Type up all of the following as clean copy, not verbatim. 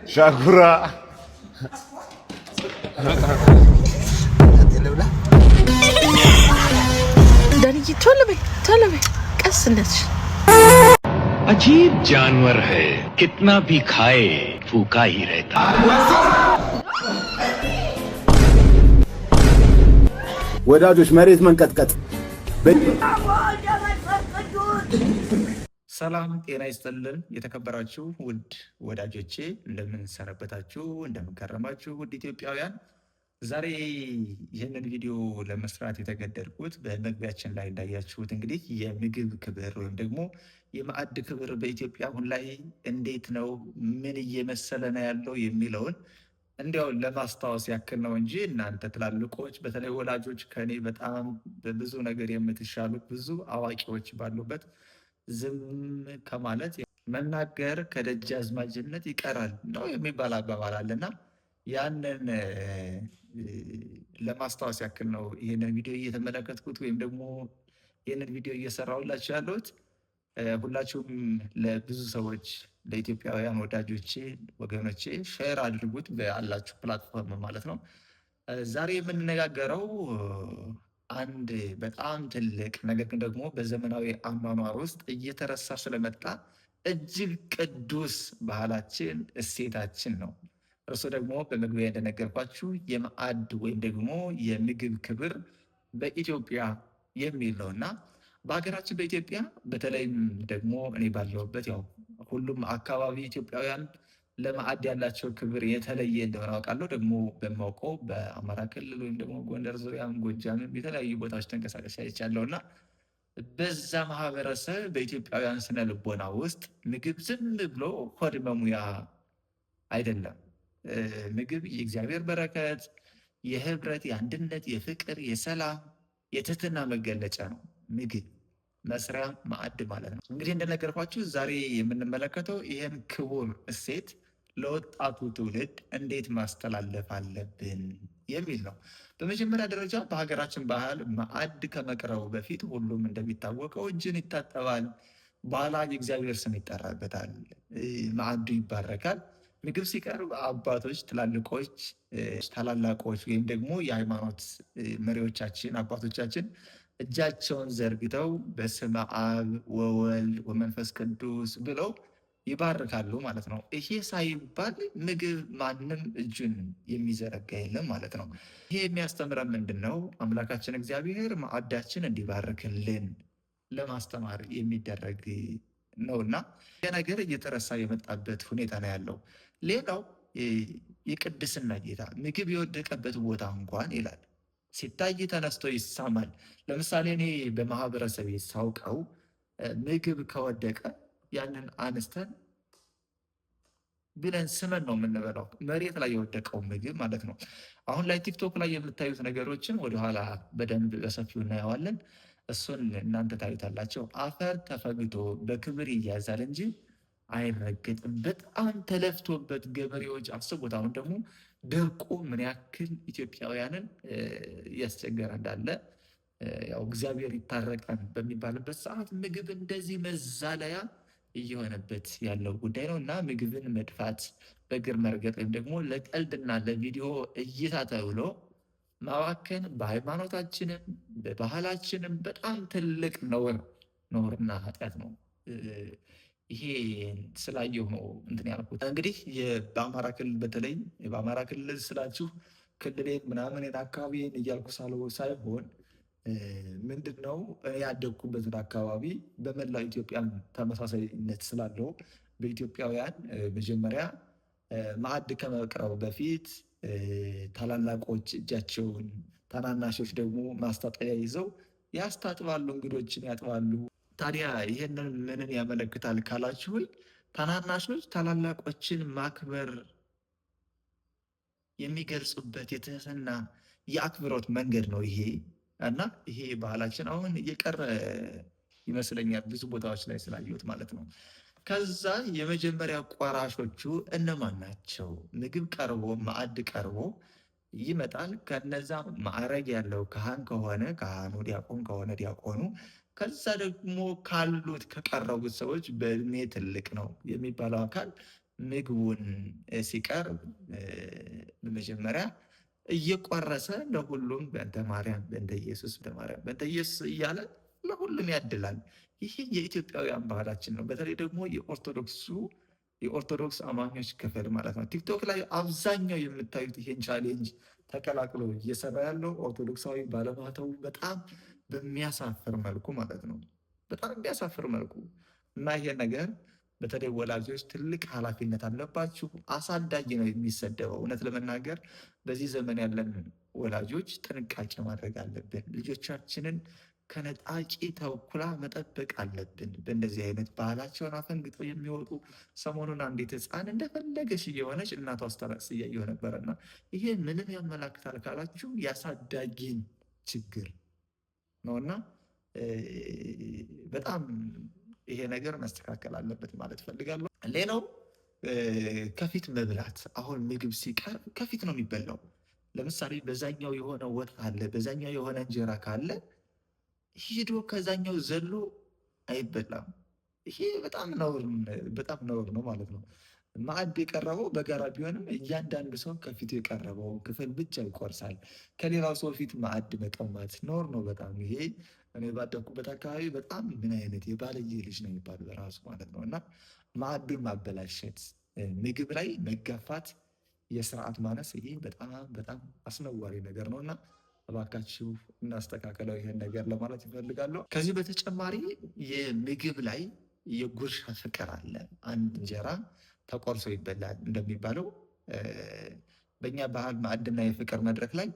ሻኩራ ዳንዬ ቶሎ በይ ቀስ እንደዚህ अजीब जानवर है कितना भी खाए फूका ही रहता ወዳጆች መሬት መንቀጥቀጥ ሰላም ጤና ይስጥልን። የተከበራችሁ ውድ ወዳጆቼ እንደምን ሰነበታችሁ? እንደምን ከረማችሁ? ውድ ኢትዮጵያውያን ዛሬ ይህንን ቪዲዮ ለመስራት የተገደድኩት በመግቢያችን ላይ እንዳያችሁት እንግዲህ የምግብ ክብር ወይም ደግሞ የማዕድ ክብር በኢትዮጵያ አሁን ላይ እንዴት ነው፣ ምን እየመሰለ ነው ያለው የሚለውን እንዲያው ለማስታወስ ያክል ነው እንጂ እናንተ ትላልቆች፣ በተለይ ወላጆች ከኔ በጣም በብዙ ነገር የምትሻሉ ብዙ አዋቂዎች ባሉበት ዝም ከማለት መናገር ከደጃዝማችነት ይቀራል ነው የሚባል አባባል አለና ያንን ለማስታወስ ያክል ነው ይህንን ቪዲዮ እየተመለከትኩት ወይም ደግሞ ይህንን ቪዲዮ እየሰራሁላችሁ ያለሁት። ሁላችሁም ለብዙ ሰዎች ለኢትዮጵያውያን ወዳጆቼ ወገኖቼ ሼር አድርጉት በአላችሁ ፕላትፎርም ማለት ነው። ዛሬ የምንነጋገረው አንድ በጣም ትልቅ ነገር ግን ደግሞ በዘመናዊ አኗኗር ውስጥ እየተረሳ ስለመጣ እጅግ ቅዱስ ባህላችን እሴታችን ነው። እርሱ ደግሞ በመግቢያ እንደነገርኳችሁ የማዕድ ወይም ደግሞ የምግብ ክብር በኢትዮጵያ የሚል ነው እና በሀገራችን በኢትዮጵያ በተለይም ደግሞ እኔ ባለሁበት ያው ሁሉም አካባቢ ኢትዮጵያውያን ለማዕድ ያላቸው ክብር የተለየ እንደሆነ አውቃለሁ። ደግሞ በማውቀው በአማራ ክልል ወይም ደግሞ ጎንደር ዙሪያም ጎጃምም የተለያዩ ቦታዎች ተንቀሳቀስ አይቻለሁ እና በዛ ማህበረሰብ በኢትዮጵያውያን ስነ ልቦና ውስጥ ምግብ ዝም ብሎ ሆድ መሙያ አይደለም። ምግብ የእግዚአብሔር በረከት፣ የህብረት፣ የአንድነት፣ የፍቅር፣ የሰላም፣ የትህትና መገለጫ ነው። ምግብ መስሪያ ማዕድ ማለት ነው። እንግዲህ እንደነገርኳችሁ ዛሬ የምንመለከተው ይህን ክቡር እሴት ለወጣቱ ትውልድ እንዴት ማስተላለፍ አለብን የሚል ነው። በመጀመሪያ ደረጃ በሀገራችን ባህል ማዕድ ከመቅረቡ በፊት ሁሉም እንደሚታወቀው እጅን ይታጠባል። በኋላ የእግዚአብሔር ስም ይጠራበታል። ማዕዱ ይባረካል። ምግብ ሲቀርብ አባቶች፣ ትላልቆች፣ ታላላቆች ወይም ደግሞ የሃይማኖት መሪዎቻችን አባቶቻችን እጃቸውን ዘርግተው በስመ አብ ወወልድ ወመንፈስ ቅዱስ ብለው ይባርካሉ ማለት ነው። ይሄ ሳይባል ምግብ ማንም እጁን የሚዘረጋ የለም ማለት ነው። ይሄ የሚያስተምረን ምንድን ነው? አምላካችን እግዚአብሔር ማዕዳችን እንዲባርክልን ለማስተማር የሚደረግ ነውና ይህ ነገር እየተረሳ የመጣበት ሁኔታ ነው ያለው። ሌላው የቅድስና ጌታ ምግብ የወደቀበት ቦታ እንኳን ይላል ሲታይ ተነስቶ ይሳማል። ለምሳሌ እኔ በማህበረሰብ ሳውቀው ምግብ ከወደቀ ያንን አንስተን ብለን ስመን ነው የምንበላው፣ መሬት ላይ የወደቀው ምግብ ማለት ነው። አሁን ላይ ቲክቶክ ላይ የምታዩት ነገሮችን ወደኋላ በደንብ በሰፊው እናየዋለን። እሱን እናንተ ታዩታላቸው። አፈር ተፈግቶ በክብር ይያዛል እንጂ አይረገጥም። በጣም ተለፍቶበት ገበሬዎች አስቡት። አሁን ደግሞ ድርቁ ምን ያክል ኢትዮጵያውያንን እያስቸገረ እንዳለ ያው እግዚአብሔር ይታረቀን በሚባልበት ሰዓት ምግብ እንደዚህ መዛለያ እየሆነበት ያለው ጉዳይ ነው እና ምግብን መድፋት፣ በእግር መርገጥ ወይም ደግሞ ለቀልድና ለቪዲዮ እይታ ተብሎ ማባከን በሃይማኖታችንም በባህላችንም በጣም ትልቅ ነውርና ኃጢአት ነው። ይሄ ስላየሁ ነው እንትን ያልኩት። እንግዲህ በአማራ ክልል በተለይ በአማራ ክልል ስላችሁ ክልሌን ምናምን አካባቢን እያልኩ ሳይሆን ምንድን ነው ያደግኩበትን አካባቢ በመላው ኢትዮጵያ ተመሳሳይነት ስላለው በኢትዮጵያውያን መጀመሪያ ማዕድ ከመቅረቡ በፊት ታላላቆች እጃቸውን፣ ታናናሾች ደግሞ ማስታጠቢያ ይዘው ያስታጥባሉ፣ እንግዶችን ያጥባሉ። ታዲያ ይህንን ምንን ያመለክታል ካላችሁ ታናናሾች ታላላቆችን ማክበር የሚገልጹበት የትህትና የአክብሮት መንገድ ነው ይሄ እና ይሄ ባህላችን አሁን እየቀረ ይመስለኛል ብዙ ቦታዎች ላይ ስላየሁት ማለት ነው። ከዛ የመጀመሪያ ቆራሾቹ እነማን ናቸው? ምግብ ቀርቦ ማዕድ ቀርቦ ይመጣል። ከነዛ ማዕረግ ያለው ካህን ከሆነ ካህኑ፣ ዲያቆን ከሆነ ዲያቆኑ፣ ከዛ ደግሞ ካሉት ከቀረቡት ሰዎች በእድሜ ትልቅ ነው የሚባለው አካል ምግቡን ሲቀርብ በመጀመሪያ እየቆረሰ ለሁሉም በእንተ ማርያም በእንተ ኢየሱስ በእንተ ማርያም በእንተ ኢየሱስ እያለ ለሁሉም ያድላል። ይሄ የኢትዮጵያውያን ባህላችን ነው። በተለይ ደግሞ የኦርቶዶክስ አማኞች ክፍል ማለት ነው። ቲክቶክ ላይ አብዛኛው የምታዩት ይሄን ቻሌንጅ ተቀላቅሎ እየሰራ ያለው ኦርቶዶክሳዊ ባለማተው በጣም በሚያሳፍር መልኩ ማለት ነው። በጣም የሚያሳፍር መልኩ እና ይሄ ነገር በተለይ ወላጆች ትልቅ ኃላፊነት አለባችሁ። አሳዳጊ ነው የሚሰደበው። እውነት ለመናገር በዚህ ዘመን ያለን ወላጆች ጥንቃቄ ማድረግ አለብን። ልጆቻችንን ከነጣቂ ተኩላ መጠበቅ አለብን። በእንደዚህ አይነት ባህላቸውን አፈንግጠው የሚወጡ ሰሞኑን አንዲት ሕፃን እንደፈለገች እየሆነች እናቷ አስታራቅስ እያየሁ ነበረና ይሄ ምንም ያመላክታል ካላችሁ የአሳዳጊን ችግር ነውና በጣም ይሄ ነገር መስተካከል አለበት ማለት ፈልጋለሁ። ሌላው ከፊት መብላት። አሁን ምግብ ሲቀርብ ከፊት ነው የሚበላው። ለምሳሌ በዛኛው የሆነ ወጥ አለ፣ በዛኛው የሆነ እንጀራ ካለ ሂዶ ከዛኛው ዘሎ አይበላም። ይሄ በጣም ነውር ነው ማለት ነው። ማዕድ የቀረበው በጋራ ቢሆንም እያንዳንዱ ሰው ከፊቱ የቀረበው ክፍል ብቻ ይቆርሳል። ከሌላው ሰው ፊት ማዕድ መቀማት ነውር ነው በጣም። ይሄ እኔ ባደኩበት አካባቢ በጣም ምን አይነት የባለየ ልጅ ነው የሚባል በራሱ ማለት ነው። እና ማዕዱን ማበላሸት፣ ምግብ ላይ መጋፋት፣ የስርዓት ማነስ፣ ይሄ በጣም አስነዋሪ ነገር ነው እና እባካችሁ እናስተካከለው ይሄን ነገር ለማለት ይፈልጋለሁ። ከዚህ በተጨማሪ የምግብ ላይ የጉርሻ ፍቅር አለ። አንድ እንጀራ ተቆርሶ ይበላል እንደሚባለው በእኛ ባህል ማዕድና የፍቅር መድረክ ላይ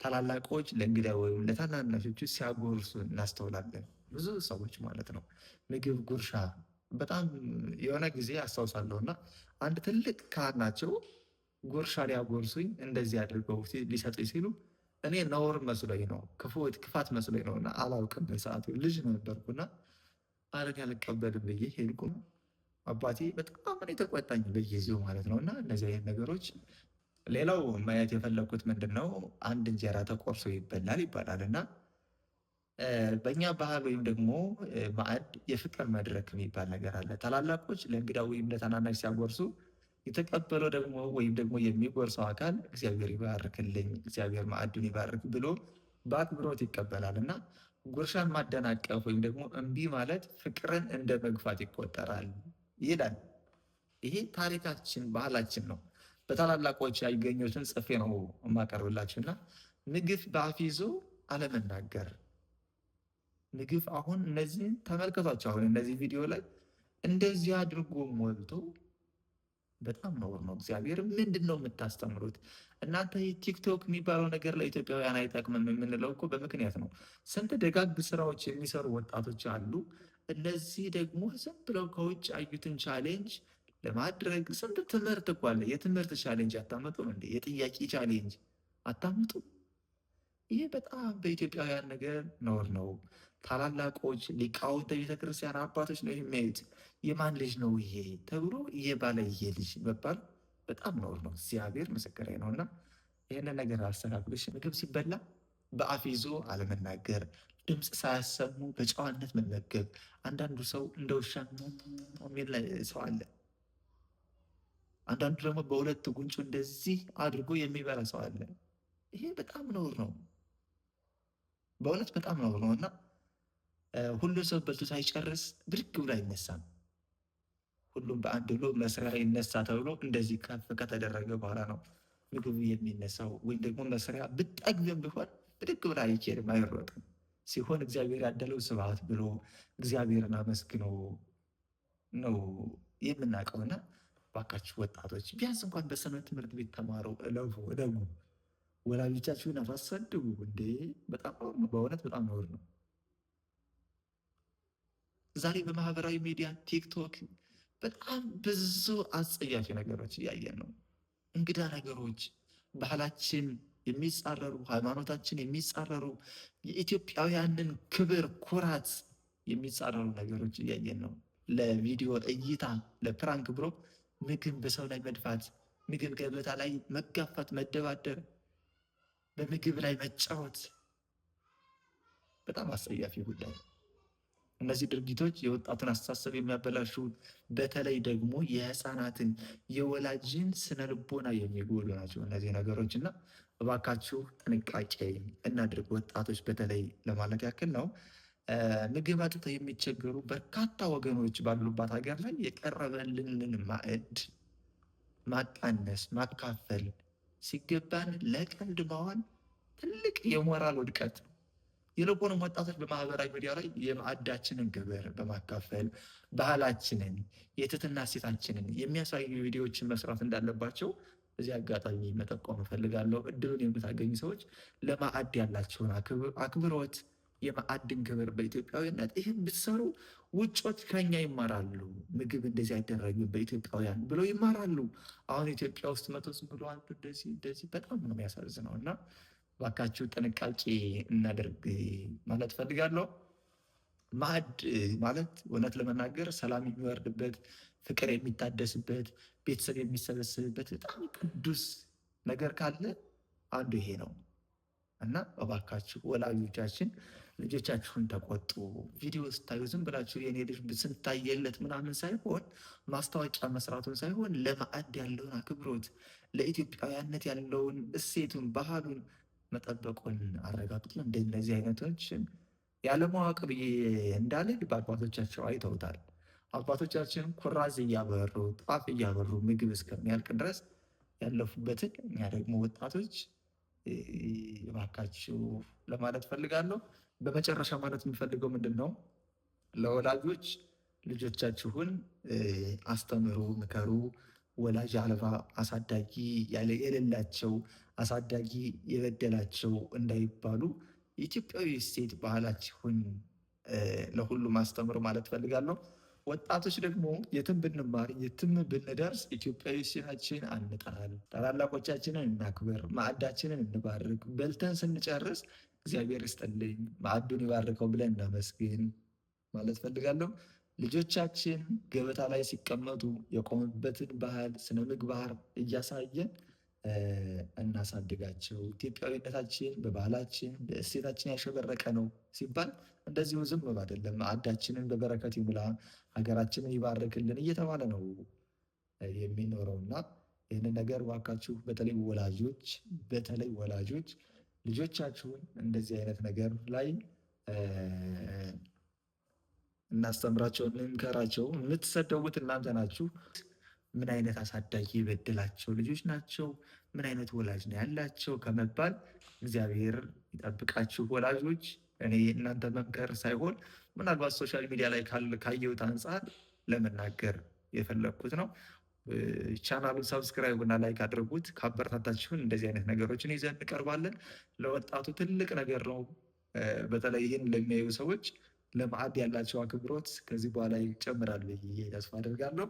ታላላቆች ለእንግዳ ወይም ለታናናሾቹ ሲያጎርሱ እናስተውላለን። ብዙ ሰዎች ማለት ነው። ምግብ ጉርሻ በጣም የሆነ ጊዜ አስታውሳለሁ እና አንድ ትልቅ ካህን ናቸው ጉርሻ ሊያጎርሱኝ እንደዚህ አድርገው ሊሰጡኝ ሲሉ እኔ ነውር መስሎኝ ነው፣ ክፋት መስሎኝ ነው እና አላውቅም። በሰዓቱ ልጅ ነበርኩና አረግ አልቀበልም ብዬ ሄድኩ። አባቴ በጣም እኔ ተቆጣኝ በጊዜው ማለት ነው። እና እነዚህ አይነት ነገሮች። ሌላው ማየት የፈለግኩት ምንድን ነው፣ አንድ እንጀራ ተቆርሶ ይበላል ይባላል እና በእኛ ባህል ወይም ደግሞ ማዕድ የፍቅር መድረክ የሚባል ነገር አለ። ታላላቆች ለእንግዳ ወይም ለታናናሽ ሲያጎርሱ የተቀበለው ደግሞ ወይም ደግሞ የሚጎርሰው አካል እግዚአብሔር ይባርክልኝ፣ እግዚአብሔር ማዕዱን ይባርክ ብሎ በአክብሮት ይቀበላል እና ጉርሻን ማደናቀፍ ወይም ደግሞ እምቢ ማለት ፍቅርን እንደ መግፋት ይቆጠራል ይላል። ይሄ ታሪካችን፣ ባህላችን ነው። በታላላቆች ያገኙትን ጽፌ ነው የማቀርብላችሁና ምግብ በአፍ ይዞ አለመናገር። ምግብ አሁን እነዚህን ተመልከቷቸው። አሁን እነዚህ ቪዲዮ ላይ እንደዚህ አድርጎ ሞልቶ በጣም ነውር ነው። እግዚአብሔር ምንድን ነው የምታስተምሩት እናንተ? ቲክቶክ የሚባለው ነገር ለኢትዮጵያውያን አይጠቅምም የምንለው እኮ በምክንያት ነው። ስንት ደጋግ ስራዎች የሚሰሩ ወጣቶች አሉ። እነዚህ ደግሞ ዝም ብለው ከውጭ አዩትን ቻሌንጅ ለማድረግ ስንት ትምህርት እኮ አለ። የትምህርት ቻሌንጅ አታመጡም እንዴ? የጥያቄ ቻሌንጅ አታመጡም? ይህ በጣም በኢትዮጵያውያን ነገር ነውር ነው። ታላላቆች ሊቃውንተ ቤተክርስቲያን አባቶች ነው የሚያዩት። የማን ልጅ ነው ይሄ ተብሎ የባለየ ልጅ መባል በጣም ነውር ነው። እግዚአብሔር ምስክሬ ነው። እና ይህንን ነገር አስተካክሎሽ ምግብ ሲበላ በአፍ ይዞ አለመናገር፣ ድምፅ ሳያሰሙ በጨዋነት መመገብ። አንዳንዱ ሰው እንደ ውሻ የሚል ሰው አለ። አንዳንዱ ደግሞ በሁለት ጉንጩ እንደዚህ አድርጎ የሚበላ ሰው አለ። ይሄ በጣም ነውር ነው። በእውነት በጣም ነውር ነው እና ሁሉ ሰው በልቶ ሳይጨርስ ብድግ ብሎ አይነሳም። ሁሉም በአንድ ብሎ መስሪያ ይነሳ ተብሎ እንደዚህ ከፍ ከተደረገ በኋላ ነው ምግብ የሚነሳው። ወይም ደግሞ መስሪያ ብጠግብም ቢሆን ብድግ ብሎ አይኬድም፣ አይሮጥም። ሲሆን እግዚአብሔር ያደለው ስብሐት ብሎ እግዚአብሔርን አመስግኖ ነው የምናውቀውና ባካችሁ ወጣቶች ቢያንስ እንኳን በሰንበት ትምህርት ቤት ተማሩ፣ እለፉ፣ እደጉ። ወላጆቻችሁን አታሳድጉ እንዴ! በጣም ነውር ነው። በእውነት በጣም ነውር ነው። ዛሬ በማህበራዊ ሚዲያ ቲክቶክ በጣም ብዙ አጸያፊ ነገሮች እያየን ነው። እንግዳ ነገሮች፣ ባህላችን የሚጻረሩ፣ ሃይማኖታችን የሚጻረሩ፣ የኢትዮጵያውያንን ክብር ኩራት የሚጻረሩ ነገሮች እያየን ነው። ለቪዲዮ እይታ፣ ለፕራንክ ብሎ ምግብ በሰው ላይ መድፋት፣ ምግብ ገበታ ላይ መጋፋት፣ መደባደር፣ በምግብ ላይ መጫወት በጣም አስጸያፊ ጉዳይ። እነዚህ ድርጊቶች የወጣቱን አስተሳሰብ የሚያበላሹ፣ በተለይ ደግሞ የህፃናትን የወላጅን ስነ ልቦና የሚጎዱ ናቸው እነዚህ ነገሮች እና እባካችሁ ጥንቃቄ እናድርግ ወጣቶች በተለይ ለማለት ያክል ነው። ምግብ አጥተው የሚቸገሩ በርካታ ወገኖች ባሉባት ሀገር ላይ የቀረበልንን ማዕድ ማቃነስ ማካፈል ሲገባን ለቀልድ ማዋል ትልቅ የሞራል ውድቀት ነው። ይልቁንም ወጣቶች በማህበራዊ ሚዲያ ላይ የማዕዳችንን ክብር በማካፈል ባህላችንን፣ የትህትና እሴታችንን የሚያሳዩ ቪዲዮዎችን መስራት እንዳለባቸው እዚህ አጋጣሚ መጠቆም እፈልጋለሁ። እድሉን የምታገኙ ሰዎች ለማዕድ ያላቸውን አክብሮት፣ የማዕድን ክብር በኢትዮጵያዊነት ይህን ብትሰሩ ውጮች ከኛ ይማራሉ። ምግብ እንደዚህ አይደረግም በኢትዮጵያውያን ብለው ይማራሉ። አሁን ኢትዮጵያ ውስጥ መቶ ዝም ብሎ አንዱ እንደዚህ በጣም ነው የሚያሳዝነው እና ባካችሁ ጥንቃቄ እናደርግ ማለት ፈልጋለሁ። ማዕድ ማለት እውነት ለመናገር ሰላም የሚወርድበት፣ ፍቅር የሚታደስበት፣ ቤተሰብ የሚሰበስብበት በጣም ቅዱስ ነገር ካለ አንዱ ይሄ ነው እና እባካችሁ ወላጆቻችን ልጆቻችሁን ተቆጡ። ቪዲዮ ስታዩ ዝም ብላችሁ የኔ ልጅ ስንታየለት ምናምን ሳይሆን ማስታወቂያ መስራቱን ሳይሆን ለማዕድ ያለውን አክብሮት፣ ለኢትዮጵያውያነት ያለውን እሴቱን ባህሉን መጠበቁን አረጋግጡ። እንደነዚህ አይነቶችን ያለማወቅ ብዬ እንዳልል በአባቶቻቸው አይተውታል። አባቶቻችን ኩራዝ እያበሩ ጧፍ እያበሩ ምግብ እስከሚያልቅ ድረስ ያለፉበትን እኛ ደግሞ ወጣቶች እባካችሁ ለማለት ፈልጋለሁ። በመጨረሻ ማለት የምፈልገው ምንድን ነው? ለወላጆች ልጆቻችሁን አስተምሩ፣ ምከሩ። ወላጅ አልባ አሳዳጊ የሌላቸው አሳዳጊ የበደላቸው እንዳይባሉ የኢትዮጵያዊ እሴት ባህላችሁን ለሁሉም አስተምሩ ማለት ፈልጋለሁ። ወጣቶች ደግሞ የትም ብንማር የትም ብንደርስ ኢትዮጵያዊ እሴታችን አንጣል፣ ታላላቆቻችንን እናክብር፣ ማዕዳችንን እንባርክ። በልተን ስንጨርስ እግዚአብሔር ይስጥልኝ ማዕዱን ይባርከው ብለን እናመስግን ማለት ፈልጋለሁ። ልጆቻችን ገበታ ላይ ሲቀመጡ የቆሙበትን ባህል ስነ ምግባር እያሳየን እናሳድጋቸው። ኢትዮጵያዊነታችን በባህላችን በእሴታችን ያሸበረቀ ነው ሲባል እንደዚሁ ዝም አይደለም። ማዕዳችንን በበረከት ይሙላ፣ ሀገራችንን ይባርክልን እየተባለ ነው የሚኖረው እና ይህንን ነገር እባካችሁ በተለይ ወላጆች ልጆቻችሁን እንደዚህ አይነት ነገር ላይ እናስተምራቸው፣ እንምከራቸው። የምትሰደቡት እናንተ ናችሁ። ምን አይነት አሳዳጊ የበደላቸው ልጆች ናቸው፣ ምን አይነት ወላጅ ነው ያላቸው ከመባል እግዚአብሔር ይጠብቃችሁ ወላጆች። እኔ እናንተ መምከር ሳይሆን ምናልባት ሶሻል ሚዲያ ላይ ካየሁት አንጻር ለመናገር የፈለግኩት ነው። ቻናሉን ሰብስክራይብ እና ላይክ አድርጉት። ካበረታታችሁን እንደዚህ አይነት ነገሮችን ይዘን እንቀርባለን። ለወጣቱ ትልቅ ነገር ነው። በተለይ ይህን ለሚያዩ ሰዎች ለማዕድ ያላቸው አክብሮት ከዚህ በኋላ ይጨምራል ብዬ ተስፋ አደርጋለሁ።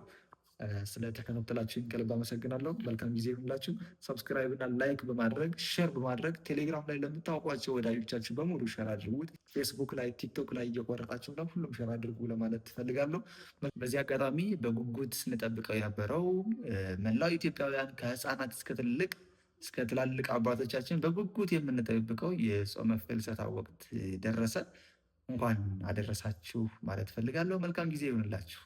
ስለተከታተላችሁኝ ከልብ አመሰግናለሁ። መልካም ጊዜ ይሁንላችሁ። ሰብስክራይብ እና ላይክ በማድረግ ሼር በማድረግ ቴሌግራም ላይ ለምታውቋቸው ወዳጆቻችሁ በሙሉ ሼር አድርጉት። ፌስቡክ ላይ ቲክቶክ ላይ እየቆረጣችሁ ሁሉም ሼር አድርጉ ለማለት ትፈልጋለሁ። በዚህ አጋጣሚ በጉጉት ስንጠብቀው የነበረው መላው ኢትዮጵያውያን ከህፃናት እስከ ትላልቅ አባቶቻችን በጉጉት የምንጠብቀው የጾመ ፍልሰታ ወቅት ደረሰ። እንኳን አደረሳችሁ ማለት ፈልጋለሁ። መልካም ጊዜ ይሁንላችሁ።